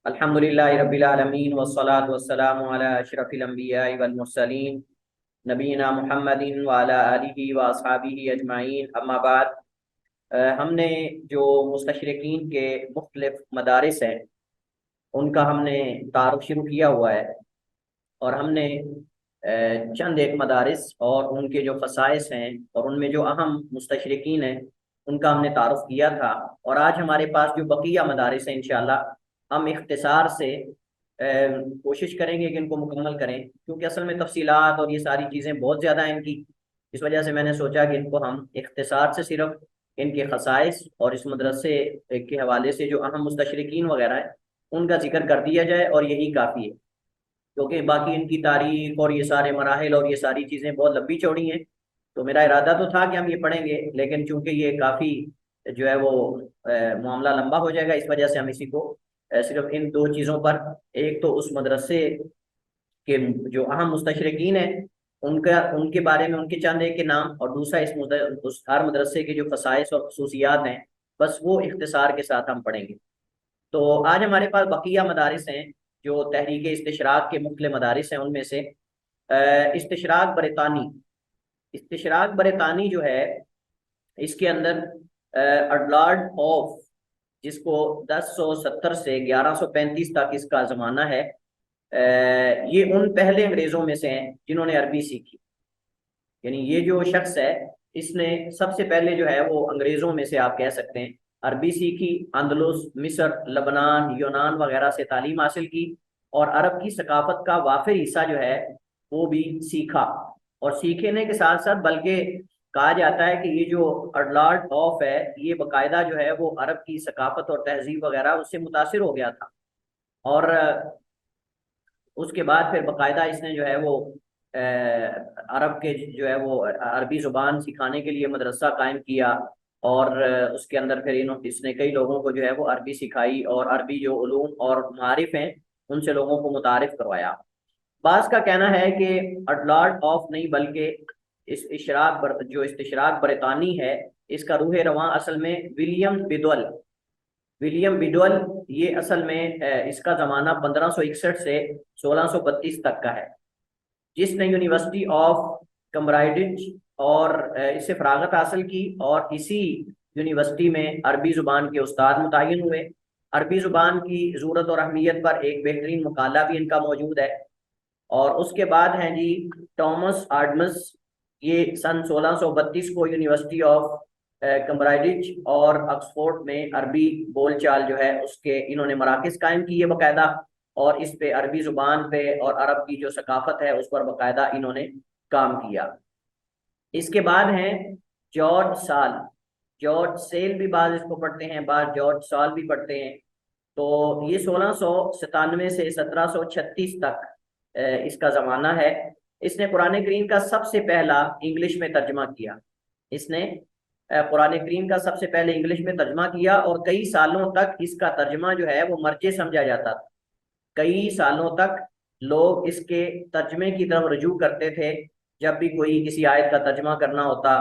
अल्हम्दुलिल्लाहि रब्बिल आलमीन वस्सलातु वस्सलामु अला अशरफिल अंबियाइ वल मुरसलीन नबीना मुहम्मदिन व अला आलिहि व अस्हाबिहि अजमाइन अम्मा बाद। हमने जो मुस्तशरिकीन के मुख्तलिफ मदारिस हैं उनका हमने तारुफ शुरू किया हुआ है। और हमने चंद एक मदारिस और उनके जो ख़साइस हैं और उनमें जो अहम मुस्तशरिकीन हैं उनका हमने तारुफ किया था। और आज हमारे पास जो बकिया मदारिस हैं इंशाअल्लाह हम इख्तिसार से कोशिश करेंगे कि इनको मुकम्मल करें, क्योंकि असल में तफसीलात और ये सारी चीज़ें बहुत ज़्यादा हैं इनकी। इस वजह से मैंने सोचा कि इनको हम इख्तिसार से सिर्फ इनके ख़साइस और इस मदरसे के हवाले से जो अहम मुस्तशरिकीन वगैरह है उनका जिक्र कर दिया जाए और यही काफ़ी है, क्योंकि बाकी इनकी तारीख और ये सारे मराहिल और ये सारी चीज़ें बहुत लंबी चौड़ी हैं। तो मेरा इरादा तो था कि हम ये पढ़ेंगे, लेकिन चूंकि ये काफ़ी जो है वो मामला लंबा हो जाएगा, इस वजह से हम इसी को सिर्फ इन दो चीज़ों पर, एक तो उस मदरसे के जो अहम मुस्तशरिकीन हैं उनका उनके बारे में उनके चंद एक के नाम, और दूसरा उस हर मदरसे के जो खसाइस और खसूसियात हैं बस वो इख्तिसार के साथ हम पढ़ेंगे। तो आज हमारे पास बकिया मदारिस हैं जो तहरीक इस्तिशराक के मुख्तलिफ मदारिस हैं। उनमें से इस्तिशराक बरतानी, इस्तिशराक बरतानी जो है इसके अंदर अडलाड ऑफ, जिसको 1070 से 1135 तक इसका ज़माना है, ये उन पहले अंग्रेज़ों में से हैं जिन्होंने अरबी सीखी। यानी ये जो शख्स है इसने सबसे पहले जो है वो अंग्रेज़ों में से आप कह सकते हैं अरबी सीखी, अंदलुस, मिस्र, लबनान, यूनान वगैरह से तालीम हासिल की और अरब की सकाफत का वाफिर हिस्सा जो है वो भी सीखा। और सीखने के साथ साथ बल्कि कहा जाता है कि ये जो अडलाड ऑफ है ये बाकायदा जो है वो अरब की सकाफत और तहजीब वगैरह उससे मुतासिर हो गया था। और उसके बाद फिर बाकायदा इसने जो है वो अरब के जो है वो अरबी ज़ुबान सिखाने के लिए मदरसा कायम किया। और उसके अंदर फिर इसने कई लोगों को जो है वो अरबी सिखाई और अरबी जो उलूम और मारिफ हैं उनसे लोगों को मुतारिफ करवाया। बास का कहना है कि अडलॉर्ड ऑफ नहीं बल्कि इस जो इस्तिशराक बरतानी है इसका रूह रवां असल में विलियम बिडवल, ये असल में इसका ज़माना 1561 से 1632 तक का है, जिसने यूनिवर्सिटी ऑफ कैम्ब्रिज और इससे फरागत हासिल की और इसी यूनिवर्सिटी में अरबी ज़ुबान के उस्ताद मुतय्यन हुए। अरबी ज़ुबान की ज़रूरत और अहमियत पर एक बेहतरीन मकाला भी इनका मौजूद है। और उसके बाद हैं जी टॉमस आडम्स, ये सन 1632 को यूनिवर्सिटी ऑफ कैम्ब्रिज और ऑक्सफोर्ड में अरबी बोलचाल जो है उसके इन्होंने मराकज़ कायम किए बाकायदा, और इस पे अरबी ज़ुबान पे और अरब की जो सकाफत है उस पर बाकायदा इन्होंने काम किया। इसके बाद हैं जॉर्ज साल, जॉर्ज सेल भी बाज इसको पढ़ते हैं, बाज जॉर्ज साल भी पढ़ते हैं। तो ये 1697 से 1736 तक इसका ज़माना है। इसने कुरान करीम का सबसे पहला इंग्लिश में तर्जमा किया। इसने कुरान करीम का सबसे पहले इंग्लिश में तर्जमा किया और कई सालों तक इसका तर्जमा जो है वो मर्जे समझा जाता था। कई सालों तक लोग इसके तर्जमे की तरफ रुजू करते थे। जब भी कोई किसी आयत का तर्जमा करना होता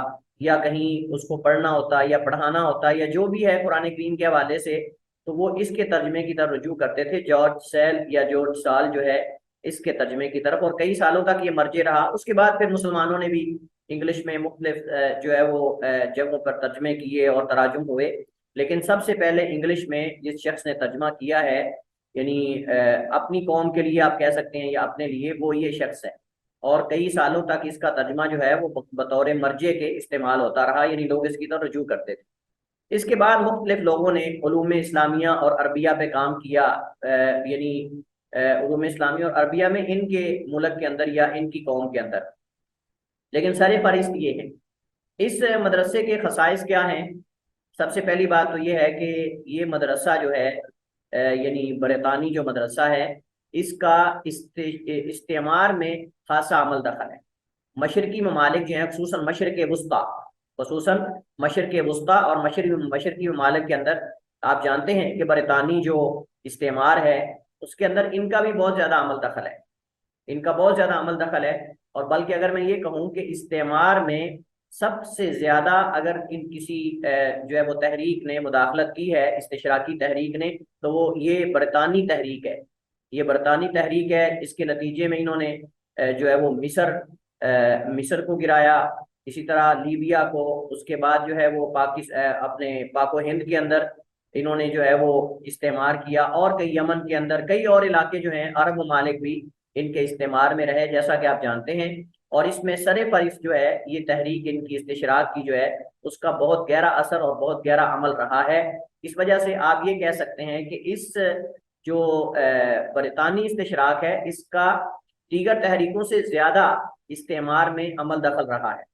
या कहीं उसको पढ़ना होता या पढ़ाना होता या जो भी है कुरान करीम के हवाले से, तो वो इसके तर्जमे की तरफ रुजू करते थे। जॉर्ज सेल या जॉर्ज साल जो है इसके तर्जमे की तरफ, और कई सालों तक ये मर्जे रहा। उसके बाद फिर मुसलमानों ने भी इंग्लिश में मुख्तलिफ जो है वो जगहों पर तर्जमे किए और तराजुम हुए, लेकिन सबसे पहले इंग्लिश में जिस शख्स ने तर्जमा किया है यानी अपनी कौम के लिए आप कह सकते हैं या अपने लिए, वो ये शख्स है। और कई सालों तक इसका तर्जमा जो है वो बतौर मर्जे के इस्तेमाल होता रहा, यानी लोग इसकी तरफ रुजू करते थे। इसके बाद मुख्तलिफ लोगों ने उलूम इस्लामिया और अरबिया पे काम किया, यानी उलूम इस्लामिया और अरबिया में इनके मुल्क के अंदर या इनकी कौम के अंदर। लेकिन सर फहरिस्त ये है इस मदरसे के खसाइस क्या हैं। सबसे पहली बात तो ये है कि ये मदरसा जो है यानी बरतानी जो मदरसा है इसका इस्तेमार में खासा अमल दखल है। मशरकी ममालिक जो हैं खसूसन मशरक वस्ता और मशरकी ममालिक के अंदर आप जानते हैं कि बरतानी जो इस्तेमार है उसके अंदर इनका भी बहुत ज़्यादा अमल दखल है, इनका बहुत ज़्यादा अमल दखल है। और बल्कि अगर मैं ये कहूँ कि इस्तेमार में सबसे ज़्यादा अगर इन किसी जो है वो तहरीक ने मुदाखलत की है, इस्तिशराकी तहरीक ने, तो वो ये बरतानी तहरीक है। ये बरतानी तहरीक है। इसके नतीजे में इन्होंने जो है वो मिस्र को गिराया, इसी तरह लीबिया को, उसके बाद जो है वो अपने पाको हिंद के अंदर इन्होंने जो है वो इस्तेमार किया, और कई यमन के अंदर कई और इलाके जो हैं अरब ममालिक भी इनके इस्तेमार में रहे, जैसा कि आप जानते हैं। और इसमें सरे फरीस जो है ये तहरीक इनकी इस्तिशराक की जो है उसका बहुत गहरा असर और बहुत गहरा अमल रहा है। इस वजह से आप ये कह सकते हैं कि इस जो बरतानी इस्तिशराक है इसका दीगर तहरीकों से ज्यादा इस्तेमार में अमल दखल रहा है।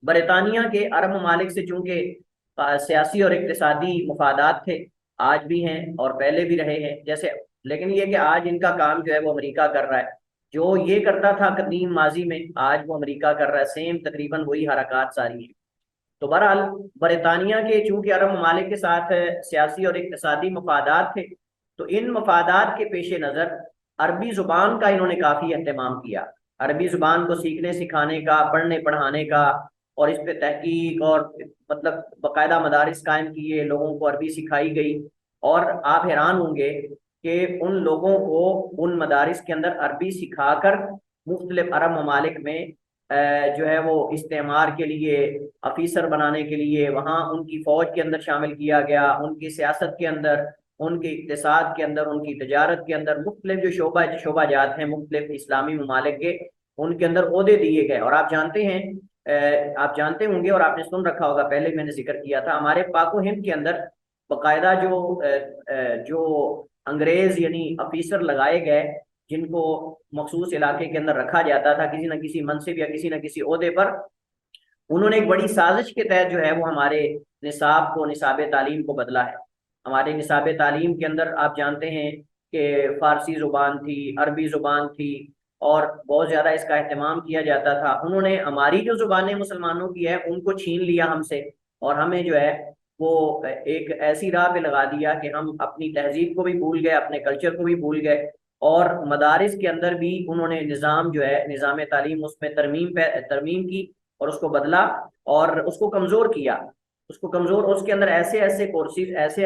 बरतानिया के अरब ममालिक से चूंकि सियासी और इक्तिसादी मुफादात थे, आज भी हैं और पहले भी रहे हैं जैसे, लेकिन ये कि आज इनका काम जो है वो अमेरिका कर रहा है। जो ये करता था कदीम माजी में, आज वो अमेरिका कर रहा है। सेम तकरीबन वही हरकत सारी है। तो बहरहाल बरतानिया के चूंकि अरब ममालिक के साथ सियासी और इक्तिसादी मफादात थे, तो इन मफादात के पेश नज़र अरबी ज़ुबान का इन्होंने काफ़ी अहतमाम किया। अरबी ज़ुबान को सीखने सिखाने का, पढ़ने पढ़ाने का, और इस पे तहकीक और मतलब बाकायदा मदारिस कायम किए, लोगों को अरबी सिखाई गई। और आप हैरान होंगे कि उन लोगों को उन मदारिस के अंदर अरबी सिखाकर मुख्तलिफ अरब ममालिक में जो है वो इस्तेमार के लिए, अफीसर बनाने के लिए वहाँ उनकी फ़ौज के अंदर शामिल किया गया, उनकी सियासत के अंदर, उनके इक़्तिसाद के अंदर, उनकी तजारत के अंदर, मुख्तलिफ जो शोबाजात हैं मुख्तलिफ इस्लामी ममालिक के, उनके अंदर ओहदे दिए गए। और आप जानते हैं, आप जानते होंगे और आपने सुन रखा होगा, पहले मैंने जिक्र किया था, हमारे पाको हिंद के अंदर बाकायदा जो अंग्रेज यानी अफीसर लगाए गए, जिनको मखसूस इलाके के अंदर रखा जाता था किसी न किसी मनसिब या किसी न किसी ओहदे पर, उन्होंने एक बड़ी साजिश के तहत जो है वो हमारे निसाब तालीम को बदला है। हमारे निसाब तालीम के अंदर आप जानते हैं कि फारसी ज़ुबान थी, अरबी ज़ुबान थी, और बहुत ज़्यादा इसका अहतमाम किया जाता था। उन्होंने हमारी जो ज़ुबानें मुसलमानों की है उनको छीन लिया हमसे, और हमें जो है वो एक ऐसी राह पे लगा दिया कि हम अपनी तहजीब को भी भूल गए, अपने कल्चर को भी भूल गए। और मदारिस के अंदर भी उन्होंने निज़ाम जो है, निज़ाम तालीम, उसमें तरमीम की और उसको बदला और उसको कमज़ोर किया। उसको कमज़ोर, उसके अंदर ऐसे ऐसे कोर्सेज, ऐसे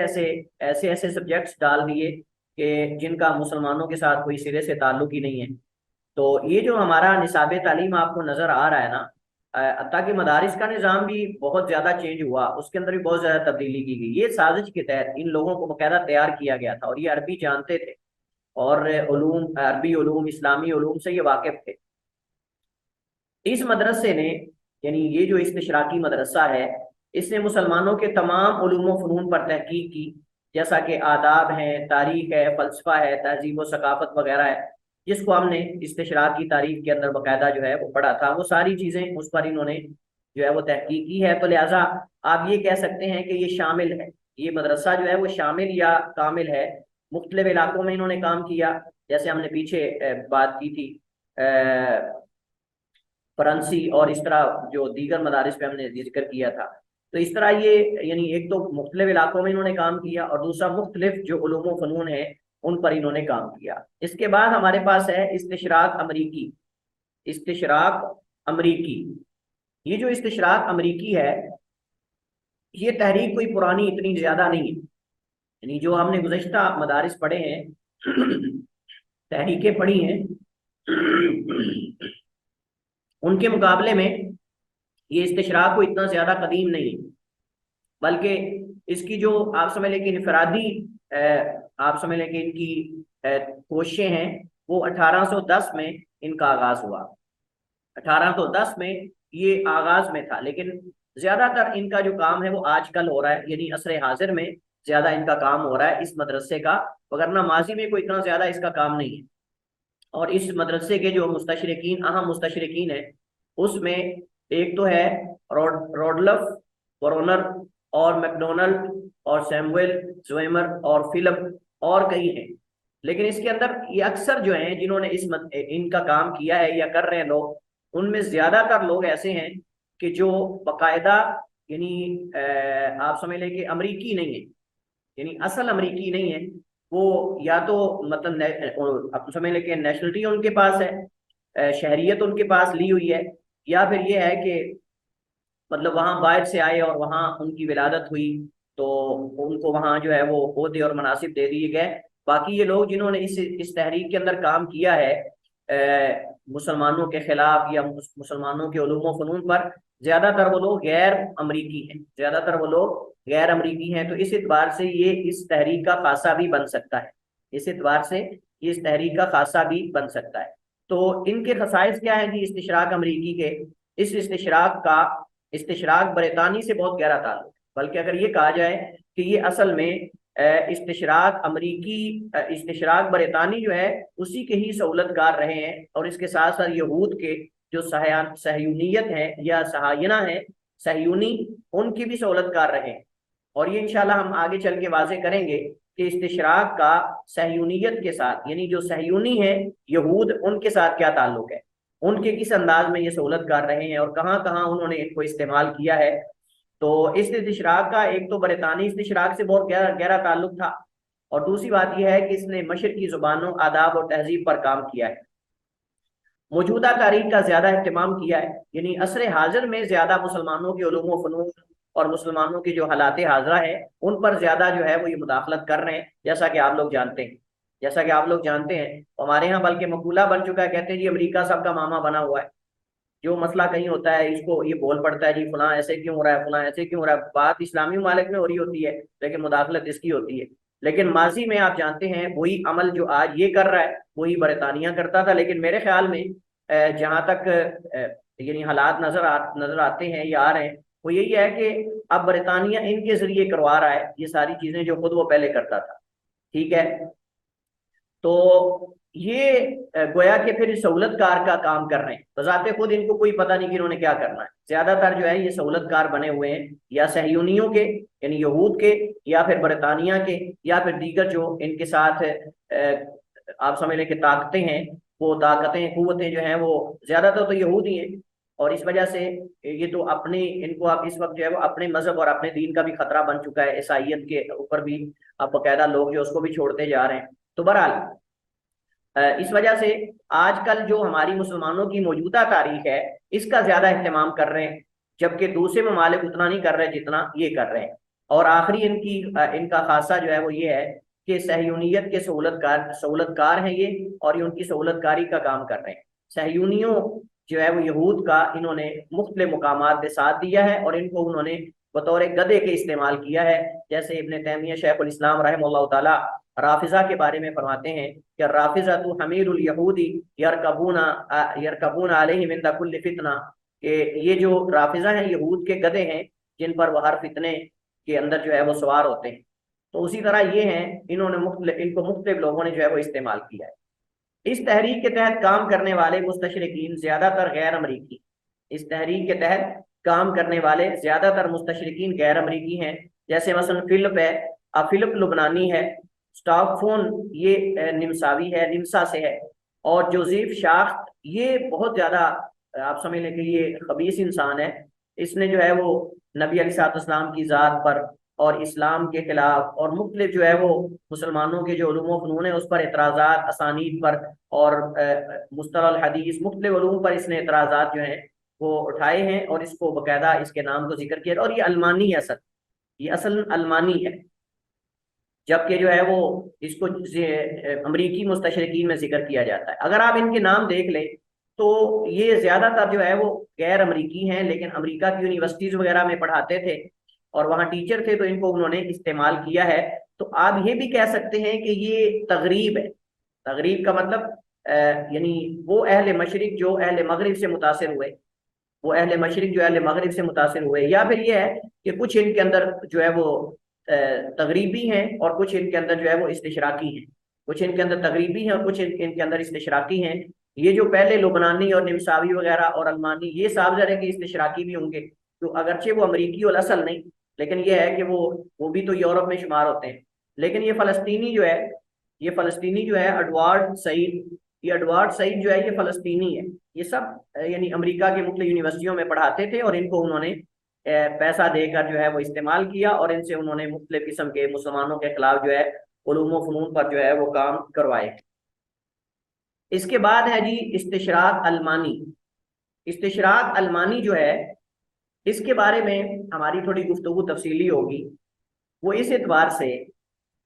ऐसे सब्जेक्ट्स डाल दिए कि जिनका मुसलमानों के साथ कोई सिरे से ताल्लुक ही नहीं है। तो ये जो हमारा निसाब तालीम आपको नज़र आ रहा है ना, ताकि मदारिस का निज़ाम भी बहुत ज़्यादा चेंज हुआ, उसके अंदर भी बहुत ज़्यादा तब्दीली की गई। ये साजिश के तहत इन लोगों को बाकायदा तैयार किया गया था, और ये अरबी जानते थे और अरबी उलूम, इस्लामी उलूम से ये वाकिफ थे। इस मदरसे ने, यानी ये जो इस्तिशराकी मदरसा है, इसने मुसलमानों के तमाम उलूम व फ़नून पर तहकीक की, जैसा कि आदाब है, तारीख है, फ़लसफ़ा है, तहजीब व सकाफ़त वगैरह है, जिसको हमने इस्तिशराक की तारीख के अंदर बाकायदा जो है वो पढ़ा था। वो सारी चीज़ें उस पर इन्होंने जो है वो तहकीक की है। तो लिहाजा आप ये कह सकते हैं कि ये शामिल है, ये मदरसा जो है वो शामिल या कामिल है। मुख्तलिफ इलाकों में इन्होंने काम किया, जैसे हमने पीछे बात की थी फरांसी और इस तरह जो दीगर मदारिस पे हमने जिक्र किया था। तो इस तरह ये, यानी एक तो मुख्तलिफ इलाकों में इन्होंने काम किया, और दूसरा मुख्तलिफ जो उलूम व फ़नून है उन पर इन्होंने काम किया। इसके बाद हमारे पास है इस्तिशराक अमरीकी। इस्तिशराक अमरीकी, ये जो इस्तिशराक अमरीकी है, ये तहरीक कोई पुरानी इतनी ज्यादा नहीं है। यानी जो हमने गुज़श्ता मदारिस पढ़े हैं, तहरीकें पढ़ी हैं, उनके मुकाबले में ये इस्तिशराक को इतना ज्यादा कदीम नहीं है। बल्कि इसकी जो आप समझ लें कि इनफरादी आप समझ लें कि इनकी कोशिशें हैं, वो 1810 में इनका आगाज हुआ। 1810 में ये आगाज में था, लेकिन ज्यादातर इनका जो काम है वो आजकल हो रहा है, यानी असर हाजिर में ज्यादा इनका काम हो रहा है इस मदरसे का, वगरना माजी में कोई इतना ज्यादा इसका काम नहीं है। और इस मदरसे के जो मुस्तशरिकीन, अहम मुस्तशरिकीन है, उसमें एक तो है रोडलफ, वरोनर और मैकडोनल्ड और सैमुअल जोएमर और फिलिप, और कई हैं। लेकिन इसके अंदर ये अक्सर जो हैं जिन्होंने इनका काम किया है या कर रहे हैं लोग, उनमें ज्यादातर लोग ऐसे हैं कि जो बाकायदा, यानी आप समझ लें कि अमरीकी नहीं है, यानी असल अमरीकी नहीं है। वो या तो मतलब आप समझ लें कि नेशनलिटी उनके पास है, शहरियत उनके पास ली हुई है, या फिर ये है कि मतलब वहाँ बाहर से आए और वहाँ उनकी विलादत हुई, तो उनको वहाँ जो है वो ओहदे और मनासिब दे दिए गए। बाकी ये लोग जिन्होंने इस तहरीक के अंदर काम किया है मुसलमानों के खिलाफ या मुसलमानों के उलूम व फनून पर, ज्यादातर वो लोग गैर अमरीकी हैं, ज्यादातर वो लोग गैर अमरीकी हैं। तो इस एतबार से ये इस तहरीक का खासा भी बन सकता है, इस एतबार से ये इस तहरीक का खासा भी बन सकता है। तो इनके खसाइस क्या है कि इस्तिशराक अमरीकी के, इस इस्तिशराक बरतानी से बहुत गहरा ताल्लुक है। बल्कि अगर ये कहा जाए कि ये असल में इस्तिशराक अमरीकी, इस्तिशराक बरतानी जो है उसी के ही सहूलतकार रहे हैं, और इसके साथ साथ यहूद के जो सहयूनियत है या सहायना है, सहयूनी, उनकी भी सहूलतकार रहे हैं। और ये इंशाल्लाह हम आगे चल के वाजे करेंगे कि इस्तिशराक का सहयूनियत के साथ, यानी जो सहयूनी है यहूद, उनके साथ क्या ताल्लुक है, उनके किस अंदाज में ये सहूलतकार रहे हैं और कहाँ कहाँ उन्होंने इनको इस्तेमाल किया है। तो इस इस्तिशराक का एक तो बरतानी इस्तिशराक से बहुत गहरा गहरा ताल्लुक था, और दूसरी बात यह है कि इसने मशरकी जुबानों, आदाब और तहजीब पर काम किया है, मौजूदा तारीख का ज्यादा अहतमाम किया है, यानी असर हाजिर में ज्यादा मुसलमानों के उलूम व फनून और मुसलमानों की जो हालात हाजरा है उन पर ज्यादा जो है वो ये मुदाखलत कर रहे हैं। जैसा कि आप लोग जानते हैं, जैसा कि आप लोग जानते हैं, हमारे यहाँ बल्कि मकूला बन चुका है, कहते हैं जी अमेरिका सबका मामा बना हुआ है। जो मसला कहीं होता है इसको ये बोल पड़ता है जी फलां ऐसे क्यों हो रहा है, फलां ऐसे क्यों हो रहा है। बात इस्लामी मालिक में हो रही होती है लेकिन मुदाखलत इसकी होती है। लेकिन माजी में आप जानते हैं वही अमल जो आज ये कर रहा है वही बरतानिया करता था। लेकिन मेरे ख्याल में जहाँ तक यानी हालात नजर आते हैं या आ रहे हैं, वो यही है कि अब बरतानिया इनके जरिए करवा रहा है ये सारी चीजें जो खुद वो पहले करता था। ठीक है, तो ये गोया के फिर सहूलतकार का काम कर रहे हैं, बजाते खुद इनको कोई पता नहीं कि इन्होंने क्या करना है। ज्यादातर जो है ये सहूलतकार बने हुए हैं, या सहयूनियों के यानी यहूद के, या फिर बरतानिया के, या फिर दीगर जो इनके साथ आप समझ लें कि ताकतें हैं, वो ताकतें कुव्वतें जो हैं वो ज्यादातर तो यहूद ही हैं। और इस वजह से ये तो अपने, इनको आप इस वक्त जो है वो अपने मजहब और अपने दीन का भी खतरा बन चुका है। ईसाइयत के ऊपर भी अब बाकायदा लोग जो उसको भी छोड़ते जा रहे हैं। तो बहरहाल इस वजह से आजकल जो हमारी मुसलमानों की मौजूदा तारीख है इसका ज्यादा अहतमाम कर रहे हैं, जबकि दूसरे ममालिक उतना नहीं कर रहे जितना ये कर रहे हैं। और आखिरी इनका खासा जो है वो ये है कि सहयूनियत के सहूलतकार हैं ये, और ये उनकी सहूलतकारी का काम कर रहे हैं। सहयूनियों जो है वो यहूद का इन्होंने मुख्तलिफ मुकामात पे साथ दिया है, और इनको उन्होंने बतौर गधे के इस्तेमाल किया है। जैसे इब्न तैमिया शेखुल इस्लाम रहमतुल्लाह ताला राफिजा के बारे में फरमाते हैं कि राफिजा तो हमीरुल यहूदी यरकबूना अलैहिम इंदा कुल्ली फितना, कि ये जो राफिजा हैं यहूद के गधे हैं जिन पर वह हर फितने के अंदर जो है वो सवार होते हैं। तो उसी तरह ये हैं, इनको मुख्तलिफ लोगों ने जो है वो इस्तेमाल किया है। इस तहरीक के तहत काम करने वाले मुस्तशरिकीन ज्यादातर गैर अमरीकी, इस तहरीक के तहत काम करने वाले ज्यादातर मुस्तशरिकीन गैर अमरीकी हैं। जैसे मसलन फिलिप है, फिलिप लुबनानी है, स्टॉकफोन ये निमसावी है, निमसा से है, और जोसेफ शाख्त ये बहुत ज्यादा आप समझ लें कि ये खबीस इंसान है। इसने जो है वो नबी अलैहिस्सलाम की ज़ात पर और इस्लाम के खिलाफ और मुख्तलिफ जो है वो मुसलमानों के जो उलूम व फ़नून है उस पर एतराज़ात, असानीद पर और मुस्तलह हदीस मुख्तलिफ उलूम पर इसने एतराज़ात जो हैं वो उठाए हैं, और इसको बाकायदा इसके नाम को जिक्र किया। और ये अलमानी है, असल ये असल अलमानी है, जबकि जो है वो इसको अमरीकी मुस्तशरकीन में जिक्र किया जाता है। अगर आप इनके नाम देख लें तो ये ज्यादातर जो है वो गैर अमरीकी हैं, लेकिन अमेरिका की यूनिवर्सिटीज वगैरह में पढ़ाते थे और वहाँ टीचर थे, तो इनको उन्होंने इस्तेमाल किया है। तो आप ये भी कह सकते हैं कि ये तगरीब है। तगरीब का मतलब यानी वो अहले मशरिक जो अहले मगरिब से मुतासिर हुए, वो अहले मशरिक जो अहले मगरिब से मुतासिर हुए, या फिर ये है कि कुछ इनके अंदर जो है वो तगरीबी हैं और कुछ इनके अंदर जो है वो इस्तिशराकी हैं। कुछ इनके अंदर तगरीबी हैं और कुछ इनके अंदर इस्तिशराकी हैं। ये जो पहले लुबनानी और निमसावी वगैरह और अलमानी, ये साफ ज़ाहिर है कि इस्तिशराकी भी होंगे, तो अगरचे वो अमरीकी और असल नहीं, लेकिन ये है कि वो भी तो यूरोप में शुमार होते हैं। लेकिन ये फ़लस्तीनी जो है, ये फ़लस्तीनी जो है एडवार्ड सईद, ये एडवार्ड सईद जो है ये फ़लस्तीनी है। ये सब यानी अमेरिका के मुख्तलिफ यूनिवर्सिटियों में पढ़ाते थे, और इनको उन्होंने पैसा देकर जो है वो इस्तेमाल किया, और इनसे उन्होंने मुख्तलिफ किस्म के मुसलमानों के खिलाफ जो है उलूम व फनून पर जो है वो काम करवाए। इसके बाद है जी इस्तिशराक अलमानी। इस्तिशराक अलमानी जो है इसके बारे में हमारी थोड़ी गुफ्तगू तफसीली होगी, वो इस एतबार से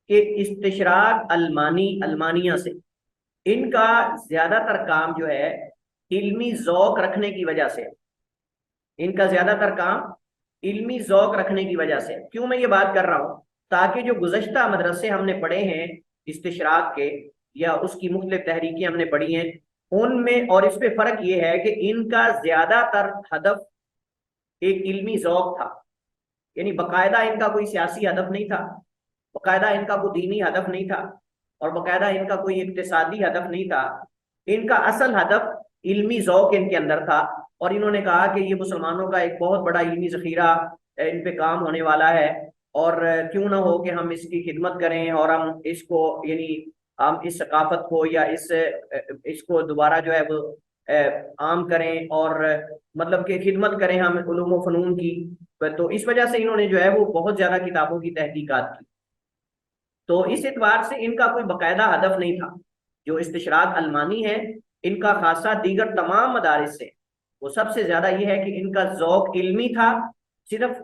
कि इस्तिशराक अलमानी अलमानिया से इनका ज्यादातर काम जो है इल्मी ज़ौक रखने की वजह से, इनका ज्यादातर काम इल्मी ज़ौक रखने की वजह से। क्यों मैं ये बात कर रहा हूँ, ताकि जो गुज़श्ता मदरसे हमने पढ़े हैं इस्तिशराक के, या उसकी मुख्तलिफ तहरीकें हमने पढ़ी हैं उनमें, और इस पे फर्क ये है कि इनका ज्यादातर हदफ एक इल्मी ज़ौक था। यानी बाकायदा इनका कोई सियासी हदफ नहीं था, बाकायदा इनका कोई दीनी हदफ नहीं था, और बाकायदा इनका कोई इक्तिसादी हदफ नहीं था। इनका असल हदफ इल्मी ज़ौक इनके अंदर था। और इन्होंने कहा कि ये मुसलमानों का एक बहुत बड़ा इल्मी ज़ख़ीरा इन पे काम होने वाला है, और क्यों ना हो कि हम इसकी खिदमत करें, और हम इसको यानी हम इस सकाफत को या इसको दोबारा जो है वो आम करें, और मतलब कि खिदमत करें हम उलूम व फ़नून की। तो इस वजह से इन्होंने जो है वो बहुत ज़्यादा किताबों की तहकीकात की। तो इस एतबार से इनका कोई बाकायदा हदफ नहीं था। जो इस्तिशराक अलमानी है, इनका खासा दीगर तमाम मदारिस से वो सबसे ज्यादा ये है कि इनका ज़ौक इल्मी था, सिर्फ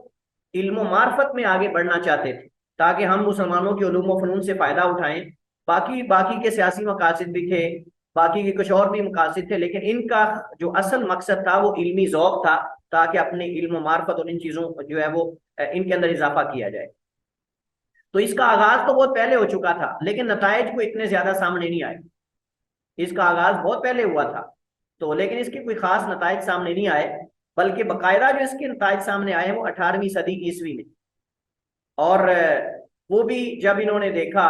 इल्म मार्फत में आगे बढ़ना चाहते थे ताकि हम मुसलमानों के उलूम व फ़नून से फायदा उठाएं। बाकी बाकी के सियासी मकासद भी थे, बाकी के कुछ और भी मकासद थे, लेकिन इनका जो असल मकसद था वो इल्मी ज़ौक था, ताकि अपने इल्म मार्फत और इन चीज़ों जो है वो इनके अंदर इजाफा किया जाए। तो इसका आगाज तो बहुत पहले हो चुका था, लेकिन नतायज को इतने ज्यादा सामने नहीं आए। इसका आगाज बहुत पहले हुआ था, तो लेकिन इसके कोई खास नतायज सामने नहीं आए, बल्कि बाकायदा जो इसके नतायज सामने आए वो 18वीं सदी की ईस्वी में। और वो भी जब इन्होंने देखा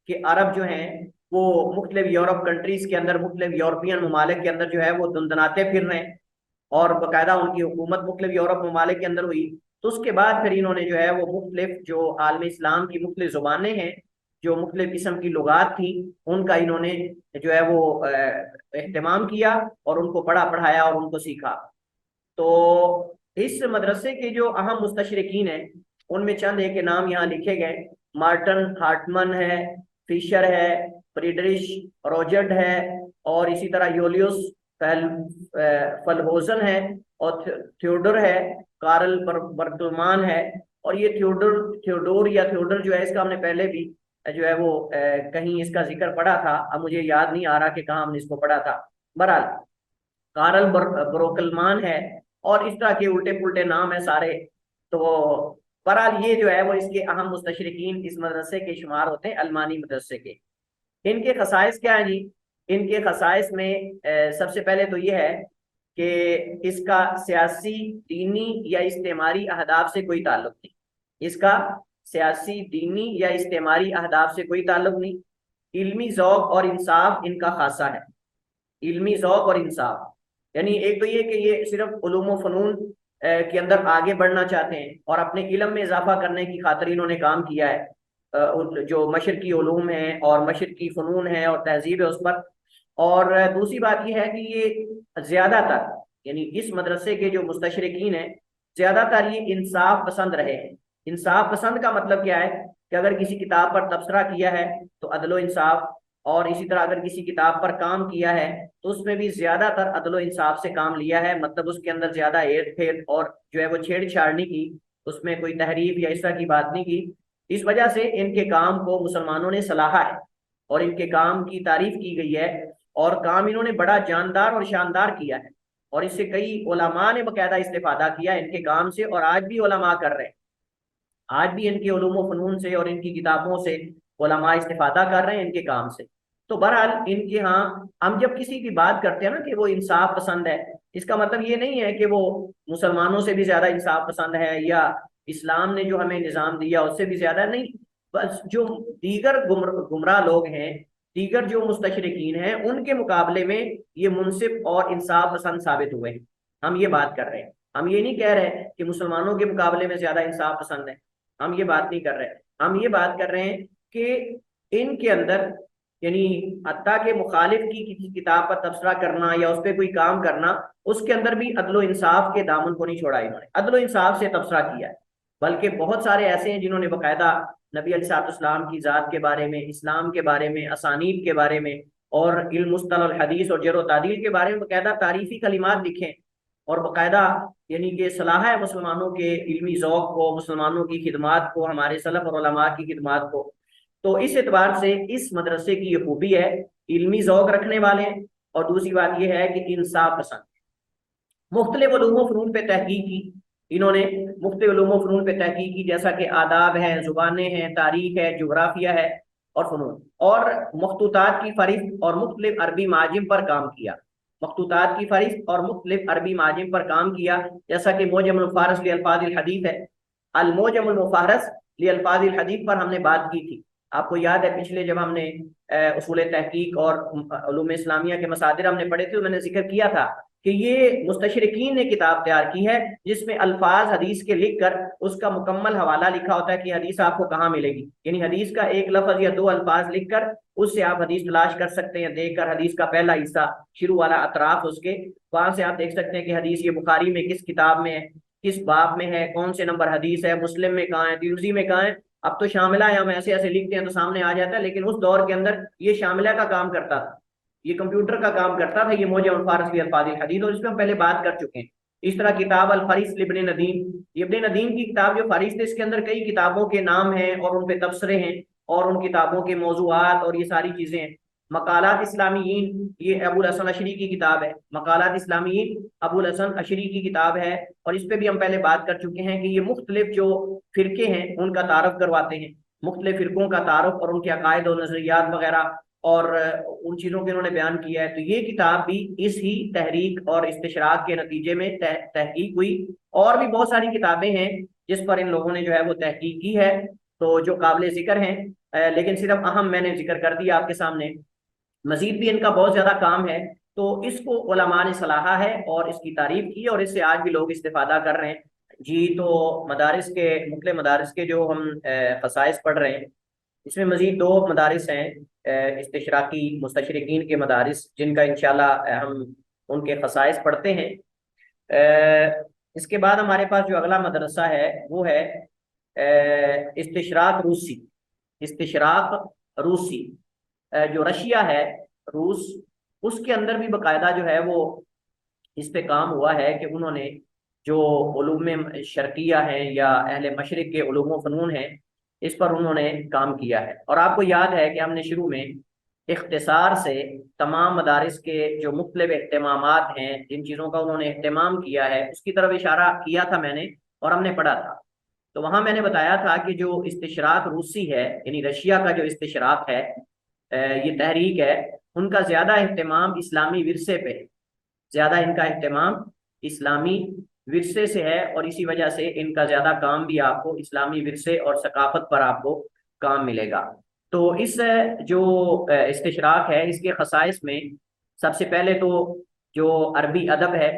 कि अरब जो हैं वो मुख्तलिफ यूरोप कंट्रीज के अंदर, मुख्तलिफ यूरोपियन ममालिक के अंदर जो है वो दुनदनाते फिर रहे हैं, और बाकायदा उनकी हुकूमत मुख्तलिफ यूरोप ममालिक के अंदर हुई। तो उसके बाद फिर इन्होंने जो है वो मुख्तलिफ जो आलम इस्लाम की मुख्तलिफ जुबानें हैं, जो मुख्तलिफ किस्म की लुगात थी, उनका इन्होंने जो है वो एहतमाम किया, और उनको पढ़ा पढ़ाया और उनको सीखा। तो इस मदरसे के जो अहम मुस्तशरिकीन हैं उनमें चंद एक के नाम यहाँ लिखे गए। मार्टन हार्टमन है, फिशर है, फ्रीडरिश रोजर्ड है, और इसी तरह यूलियस फलहोजन है, और थ्योडर है, कार्ल बर्टलमान है। और ये थ्योडोर या थ्योडर जो है, इसका हमने पहले भी जो है वो कहीं इसका जिक्र पढ़ा था, अब मुझे याद नहीं आ रहा कि कहाँ हमने इसको पढ़ा था। बहरहाल कार्ल ब्रोकलमान है, और इस तरह के उल्टे पुल्टे नाम है सारे। तो बहरहाल ये जो है वो इसके अहम मुस्तशरिकीन इस मदरसे के शुमार होते हैं, अलमानी मदरसे के। इनके खसाइस क्या है जी? इनके खसाइस में सबसे पहले तो ये है कि इसका सियासी, दीनी या इस्तेमारी अहदाफ से कोई ताल्लुक नहीं। इसका सियासी, दीनी या इस्तेमारी अहदाफ से कोई ताल्लुक नहीं। इल्मी ज़ौक़ और इंसाफ इनका खासा है। इल्मी ज़ौक़ और इंसाफ यानी एक तो ये कि ये सिर्फ उलूम व फ़नून के अंदर आगे बढ़ना चाहते हैं, और अपने इल्म में इजाफा करने की खातिर इन्होंने काम किया है। जो मशरकी उलूम है और मशरकी फ़नून है और तहजीब है उस पर। और दूसरी बात यह है कि ये ज़्यादातर यानी इस मदरसे के जो मुस्तशरिकीन हैं ज़्यादातर ये इंसाफ पसंद रहे हैं। इंसाफ पसंद का मतलब क्या है कि अगर किसी किताब पर तबसरा किया है तो अदलो इंसाफ, और इसी तरह अगर किसी किताब पर काम किया है तो उसमें भी ज्यादातर अदलो इंसाफ से काम लिया है। मतलब उसके अंदर ज्यादा हेर फेर और जो है वो छेड़छाड़ नहीं की, उसमें कोई तहरीफ या इस तरह की बात नहीं की। इस वजह से इनके काम को मुसलमानों ने सराहा है, और इनके काम की तारीफ की गई है, और काम इन्होंने बड़ा जानदार और शानदार किया है। और इससे कई उलमा ने बाकायदा इस्तेफादा किया इनके काम से, और आज भी उलमा कर रहे हैं। आज भी इनके उलूम व फ़नून से और इनकी किताबों से उलमा इस्तेफादा कर रहे हैं इनके काम से। तो बहरहाल इनके यहाँ हम जब किसी की बात करते हैं ना कि वो इंसाफ पसंद है, इसका मतलब ये नहीं है कि वो मुसलमानों से भी ज्यादा इंसाफ पसंद है, या इस्लाम ने जो हमें निज़ाम दिया उससे भी ज्यादा नहीं। बस जो दीगर गुमराह लोग हैं, दीगर जो मुस्तशरिकीन हैं, उनके मुकाबले में ये मुनसिफ और इंसाफ पसंद साबित हुए हैं। हम ये बात कर रहे हैं, हम ये नहीं कह रहे कि मुसलमानों के मुकाबले में ज्यादा इंसाफ पसंद है, हम ये बात नहीं कर रहे। हम ये बात कर रहे हैं कि इनके अंदर यानी हत्ता के मुखालिफ की किसी किताब पर तबसरा करना या उस पर कोई काम करना, उसके अंदर भी अदलो इंसाफ के दामन को नहीं छोड़ा। इन्होंने अदलो इंसाफ से तबसरा किया है। बल्कि बहुत सारे ऐसे हैं जिन्होंने बाकायदा नबी अलैहिस्सलाम की ज़ात के बारे में, इस्लाम के बारे में, असानीद के बारे में, और इल्म मुस्तलह हदीस और जर व तादील के बारे में बाकायदा तारीफी कलिमात लिखे। और बाकायदा यानी कि सलाह है मुसलमानों के इल्मी ज़ौक़ को, मुसलमानों की खिदमात को, हमारे सलफ़ और उलमा की खिदमात को। तो इस एतबार से इस मदरसे की ये खूबी है, इल्मी ज़ौक़ रखने वाले हैं, और दूसरी बात यह है कि इंसाफ पसंद। मुख्तलिफ उलूम फ़नून पे तहकीक की इन्होंने, मुख्तलिफ उलूम फ़नून पे तहकीक की, जैसा कि आदाब है, ज़ुबानें हैं, तारीख है, जोग्राफिया है और फ़नून, और मखतूतात की फ़हरिस्त और मुख्तलिफ अरबी माजिम पर काम किया। मखतूतात की फ़हरिस्त और मुख्तलिफ अरबी माजिम पर काम किया, जैसा कि मोजमुल फ़ारस li अल्फाज़िल हदीस है। अल मोजमुल मुफ़ारस li अल्फाज़िल हदीस पर हमने बात की थी। आपको याद है पिछले जब हमने उसूल तहकीक और उलूम इस्लामिया के मसादिर हमने पढ़े थे, तो मैंने जिक्र किया था कि ये मुस्तशरिकीन ने किताब तैयार की है जिसमें अल्फाज हदीस के लिख कर उसका मुकम्मल हवाला लिखा होता है कि हदीस आपको कहाँ मिलेगी। यानी हदीस का एक लफ्ज या दो अल्फाज लिख कर उससे आप हदीस तलाश कर सकते हैं। देखकर हदीस का पहला हिस्सा, शुरू वाला अतराफ उसके, वहां से आप देख सकते हैं कि हदीस ये बुखारी में किस किताब में है, किस बाब में है, कौन से नंबर हदीस है, मुस्लिम में कहाँ है, तिरमिज़ी में कहाँ है। अब तो शामिला है, हम ऐसे ऐसे लिखते हैं तो सामने आ जाता है, लेकिन उस दौर के अंदर ये शामिला का काम करता था, ये कंप्यूटर का काम करता था, ये मोजम फारस की अल्फाज़िल हदीस, और इस पर हम पहले बात कर चुके हैं। इस तरह किताब अल फरीस इब्न नदीम, इब्न नदीम की किताब जो फारिस थे, इसके अंदर कई किताबों के नाम हैं और उन पे तबसरे हैं और उन किताबों के मौजूआत और ये सारी चीजें हैं। मकालात इस्लामीयीन, ये अबुल हसन अशरी की किताब है। मकालात इस्लामीयीन अबुल हसन अशरी की किताब है, और इस पे भी हम पहले बात कर चुके हैं कि ये मुख्तलिफ जो फिरके हैं उनका तारफ करवाते हैं, मुख्तलिफ फिरकों का तारफ और उनके अकायद और नजरियात वगैरह और उन चीज़ों को इन्होंने बयान किया है। तो ये किताब भी इस ही तहरीक और इस्तिशराक के नतीजे में तहकीक हुई। और भी बहुत सारी किताबें हैं जिस पर इन लोगों ने जो है वो तहकीक की है, तो जो काबिल जिक्र हैं, लेकिन सिर्फ अहम मैंने जिक्र कर दिया आपके सामने। मजीद भी इनका बहुत ज्यादा काम है, तो इसको उलमा ने सलाहा है और इसकी तारीफ की, और इससे आज भी लोग इस्तेफादा कर रहे हैं जी। तो मदारिस के, मुख्तलिफ मदारिस के जो हम खसाइस पढ़ रहे हैं, इसमें मजीद दो मदारिस हैं इस्तिशराकी मुस्तशरिकीन के मदारिस, जिनका इंशाल्लाह हम उनके खसाइस पढ़ते हैं। इसके बाद हमारे पास जो अगला मदरसा है वो है इस्तिशराक रूसी। इस्तिशराक रूसी जो रशिया है, रूस, उसके अंदर भी बाकायदा जो है वो इस पे काम हुआ है कि उन्होंने जो उलूम शर्किया हैं या अहले मशरिक के उलूम व फ़नून हैं, इस पर उन्होंने काम किया है। और आपको याद है कि हमने शुरू में इख्तिसार से तमाम मदारिस के जो मुख्तलिफ अहतमामात हैं, जिन चीज़ों का उन्होंने अहतमाम किया है, उसकी तरफ इशारा किया था मैंने, और हमने पढ़ा था। तो वहाँ मैंने बताया था कि जो इस्तिशराक रूसी है, यानी रशिया का जो इस्तिशराक है, ये तहरीक है, उनका ज़्यादा अहतमाम इस्लामी विरसे पे है। ज़्यादा इनका अहतमाम इस्लामी विरसे से है, और इसी वजह से इनका ज़्यादा काम भी आपको इस्लामी विरसे और सकाफत पर आपको काम मिलेगा। तो इस जो इस्तिशराक है, इसके खसाइस में सबसे पहले तो जो अरबी अदब है,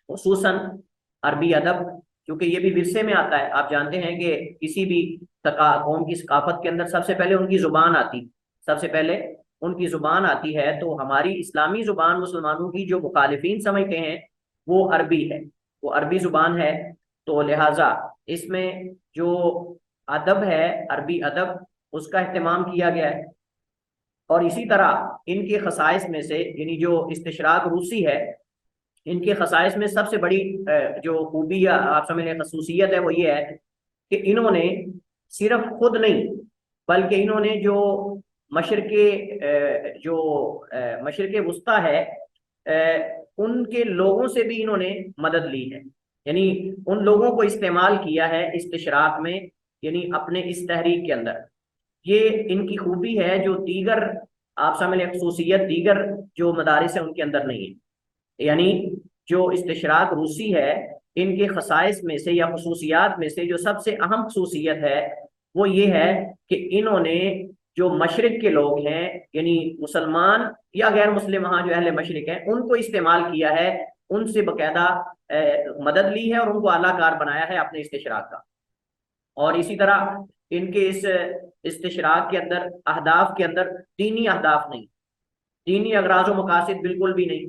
खुसूसन अरबी अदब, क्योंकि ये भी विरसे में आता है। आप जानते हैं कि किसी भी कौम की सकाफत के अंदर सबसे पहले उनकी ज़ुबान आती, सबसे पहले उनकी ज़ुबान आती है। तो हमारी इस्लामी ज़ुबान मुसलमानों की जो मुखालिफिन समझते हैं वो अरबी है, वो अरबी ज़ुबान है। तो लिहाजा इसमें जो अदब है, अरबी अदब, उसका अहतमाम किया गया है। और इसी तरह इनके खसाइस में से, यानी जो इस्तिशराक रूसी है, इनके खसाइस में सबसे बड़ी जो खूबी या आप समझ लें खसूसियत है, वो ये है कि इन्होंने सिर्फ खुद नहीं, बल्कि इन्होंने जो मशरक़े वुस्ता है, उनके लोगों से भी इन्होंने मदद ली है। यानी उन लोगों को इस्तेमाल किया है इस्तिशराक में, यानी अपने इस तहरीक के अंदर। ये इनकी खूबी है जो दीगर, आप समझ लें खसूसियत, दीगर जो मदारिस है उनके अंदर नहीं है। यानी जो इस्तिशराक रूसी है, इनके खसाइस में से या खसूसियात में से जो सबसे अहम खसूसियत है वो ये है कि इन्होंने जो मशरिक के लोग हैं, यानी मुसलमान या गैर मुस्लिम, वहाँ जो अहले मशरिक हैं, उनको इस्तेमाल किया है, उनसे बाकायदा मदद ली है और उनको आलाकार बनाया है अपने इस्तिशराक का। और इसी तरह इनके इस इस्तिशराक के अंदर, अहदाफ के अंदर, दीनी अहदाफ नहीं, दीनी अगराज व मकासिद बिल्कुल भी नहीं,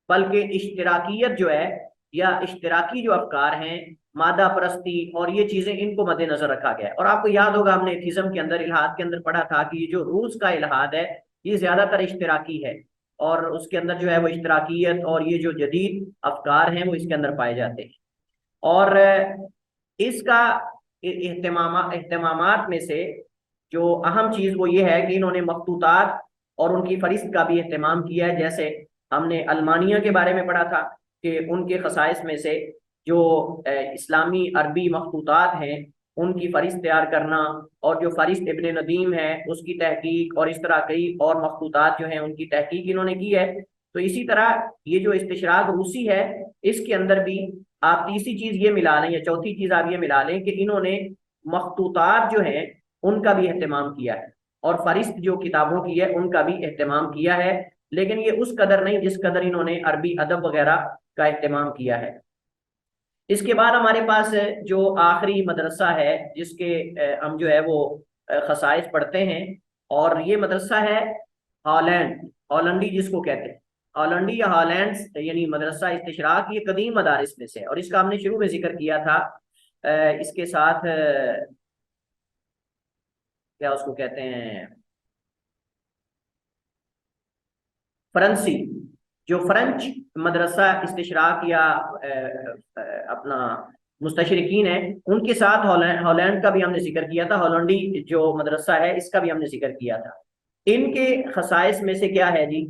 बल्कि इश्तराकियत जो है या इश्तराकी जो अफकार हैं, मादा परस्ती और ये चीजें, इनको मद्देनजर रखा गया है। और आपको याद होगा हमने एथिज्म के अंदर, इल्हाद के अंदर पढ़ा था कि ये जो रूस का इल्हाद है ये ज्यादातर इश्तराकी है, और उसके अंदर जो है वो इश्तराकियत और ये जो जदीद अफकार हैं वो इसके अंदर पाए जाते हैं। और इसका एहतमामात में से जो अहम चीज़ वो ये है कि इन्होंने मखतूतात और उनकी फरिस्त का भी अहतमाम किया है। जैसे हमने अलमानिया के बारे में पढ़ा था कि उनके खसाइस में से जो इस्लामी अरबी मखतूतात हैं उनकी फरिस्त तैयार करना, और जो फरिस्त इब्न नदीम है उसकी तहकीक, और इस तरह कई और मखतूतात जो हैं उनकी तहकीक इन्होंने की है। तो इसी तरह ये जो इस्तिशराक रूसी है इसके अंदर भी आप तीसरी चीज ये मिला लें या चौथी चीज आप ये मिला लें कि इन्होंने मखतूतात जो हैं उनका भी एहतमाम किया है, और फरिस्त जो किताबों की है उनका भी एहतमाम किया है, लेकिन ये उस कदर नहीं जिस कदर इन्होंने अरबी अदब वगैरह का एहतमाम किया है। इसके बाद हमारे पास जो आखिरी मदरसा है जिसके हम जो है वो खसाइस पढ़ते हैं, और ये मदरसा है हॉलैंड, हॉलैंडी जिसको कहते हैं, हॉलैंडी या हॉलैंड यानी मदरसा इस्तिशराक, ये कदीम मदारिस में से है। और इसका हमने शुरू में जिक्र किया था इसके साथ क्या उसको कहते हैं, फ्रांसी, जो फ्रेंच मदरसा इस्तिशराक या अपना मुस्तशरिकीन है उनके साथ हॉलैंड हॉलैंड का भी हमने जिक्र किया था, हॉलैंडी जो मदरसा है इसका भी हमने जिक्र किया था। इनके खसाइस में से क्या है जी,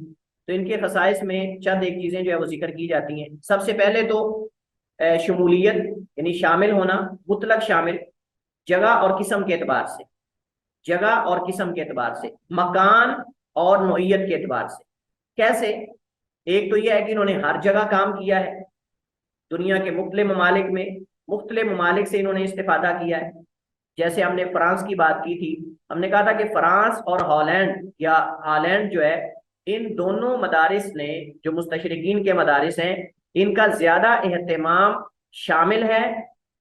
तो इनके खसाइस में चंद एक चीजें जो है वो जिक्र की जाती हैं। सबसे पहले तो शमूलियत यानी शामिल होना, मुतलक शामिल, जगह और किस्म के एतबार से, जगह और किस्म के एतबार से, मकान और नौइयत के एतबार से। कैसे? एक तो यह है कि इन्होंने हर जगह काम किया है, दुनिया के मुख्तलिफ ममालिक में, मुख्तलिफ ममालिक से इन्होंने इस्तेफादा किया है। जैसे हमने फ्रांस की बात की थी, हमने कहा था कि फ्रांस और हॉलैंड या हॉलैंड जो है, इन दोनों मदारिस ने, जो मुस्तशरिकीन के मदारिस हैं, इनका ज्यादा एहतमाम शामिल है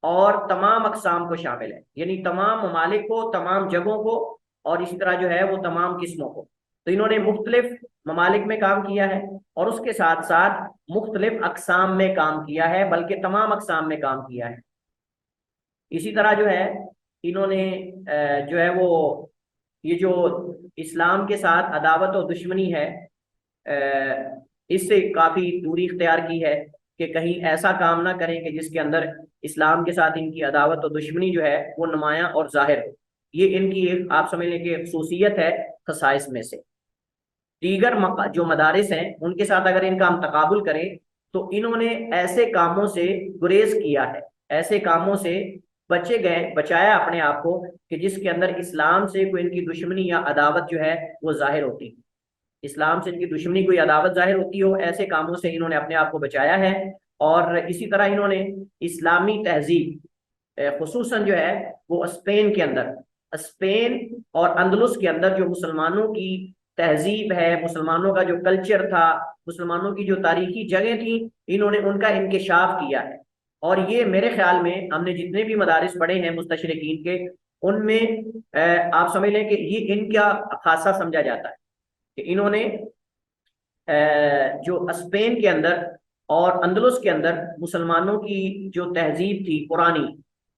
और तमाम अकसाम को शामिल है, यानी तमाम ममालिक को, तमाम जगहों को, और इस तरह जो है वो तमाम किस्मों को। तो इन्होंने मुख्तलिफ ममालिक में काम किया है और उसके साथ साथ मुख्तलिफ अकसाम में काम किया है, बल्कि तमाम अकसाम में काम किया है। इसी तरह जो है इन्होंने जो है वो ये जो इस्लाम के साथ अदावत और दुश्मनी है इससे काफ़ी दूरी इख्तियार की है कि कहीं ऐसा काम ना करें कि जिसके अंदर इस्लाम के साथ इनकी अदावत और दुश्मनी जो है वो नुमायां और जाहिर हो। ये इनकी एक आप समझ लें कि खसूसियत है खसाइस में से। दीगर जो मदारिस हैं उनके साथ अगर इनका हम तकाबुल करें तो इन्होंने ऐसे कामों से गुरेज किया है, ऐसे कामों से बचे गए, बचाया अपने आप को कि जिसके अंदर इस्लाम से कोई इनकी दुश्मनी या अदावत जो है वो जाहिर होती है, इस्लाम से इनकी दुश्मनी कोई अदावत जाहिर होती हो, ऐसे कामों से इन्होंने अपने आप को बचाया है। और इसी तरह इन्होंने इस्लामी तहजीब खुसूसन जो है वो स्पेन के अंदर, स्पेन और अंदलुस के अंदर जो मुसलमानों की तहजीब है, मुसलमानों का जो कल्चर था, मुसलमानों की जो तारीखी जगह थी, इन्होंने उनका इंकिशाफ किया है। और ये मेरे ख्याल में हमने जितने भी मदारिस पढ़े हैं मुस्तशरिकीन के, उनमें आप समझ लें कि ये इनका खासा समझा जाता है कि इन्होंने जो स्पेन के अंदर और अंदलुस के अंदर मुसलमानों की जो तहजीब थी पुरानी,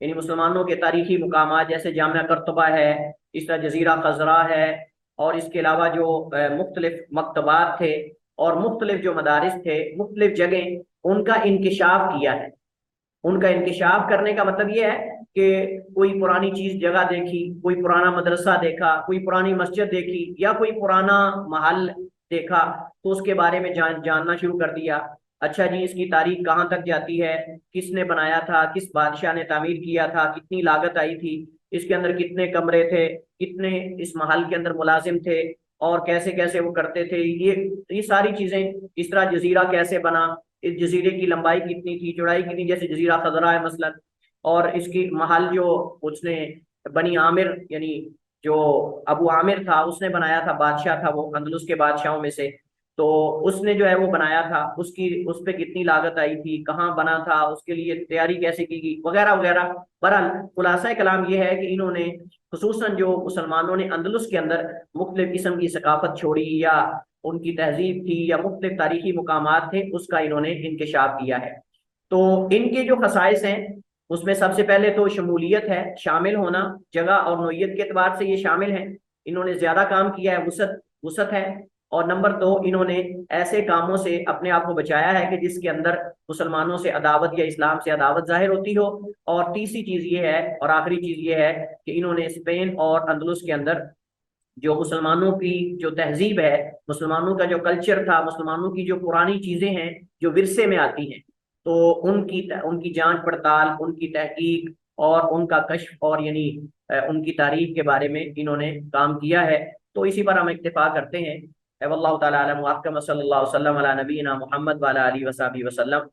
यानी मुसलमानों के तारीखी मुकामात जैसे जामिया कर्तबा है, इस तरह जजीरा खजरा है, और इसके अलावा जो मुख्तलिफ मकतबात थे और मुख्तलिफ जो मदारिस थे, मुख्तलिफ जगह, उनका इंकिशाफ किया है। उनका इंकिशाफ करने का मतलब ये है कि कोई पुरानी चीज जगह देखी, कोई पुराना मदरसा देखा, कोई पुरानी मस्जिद देखी, या कोई पुराना महल देखा, तो उसके बारे में जानना शुरू कर दिया। अच्छा जी, इसकी तारीख कहाँ तक जाती है, किसने बनाया था, किस बादशाह ने तामीर किया था, कितनी लागत आई थी, इसके अंदर कितने कमरे थे, कितने इस महल के अंदर मुलाजिम थे, और कैसे कैसे वो करते थे, ये सारी चीजें, इस तरह जजीरा कैसे बना, इस जजीरे की लंबाई कितनी थी, चौड़ाई कितनी, जैसे जजीरा खजरा है मसलन, और इसकी महल जो उसने बनी आमिर यानी जो अबू आमिर था उसने बनाया था, बादशाह था वो अंदलुस के बादशाहों में से, तो उसने जो है वो बनाया था, उसकी उस पर कितनी लागत आई थी, कहाँ बना था, उसके लिए तैयारी कैसे की गई, वगैरह वगैरह। बहरहाल खुलासा कलाम ये है कि इन्होंने खुसूसन जो मुसलमानों ने अंदलुस के अंदर मुख्तलिफ किस्म की सकाफत छोड़ी या उनकी तहजीब थी या मुख्तलिफ तारीखी मुकामात थे, उसका इन्होंने इंकशाफ किया है। तो इनके जो खसाइस हैं उसमें सबसे पहले तो शमूलियत है, शामिल होना, जगह और नोयत के एतबार से ये शामिल हैं, इन्होंने ज्यादा काम किया है, वसत वसत है। और नंबर 2, इन्होंने ऐसे कामों से अपने आप को बचाया है कि जिसके अंदर मुसलमानों से अदावत या इस्लाम से अदावत जाहिर होती हो। और तीसरी चीज ये है और आखिरी चीज ये है कि इन्होंने स्पेन और अंदलुस के अंदर जो मुसलमानों की जो तहजीब है, मुसलमानों का जो कल्चर था, मुसलमानों की जो पुरानी चीजें हैं जो विरसे में आती हैं, तो उनकी उनकी जांच पड़ताल, उनकी तहकीक और उनका कश्फ और यानी उनकी तारीख के बारे में इन्होंने काम किया है। तो इसी पर हम इत्तेफा करते हैं। वल्लाहु ताला अलम व अहकम, सल्लल्लाहु अलैहि वसल्लम अला नबीना मुहम्मद व अला आलिहि व सल्लम।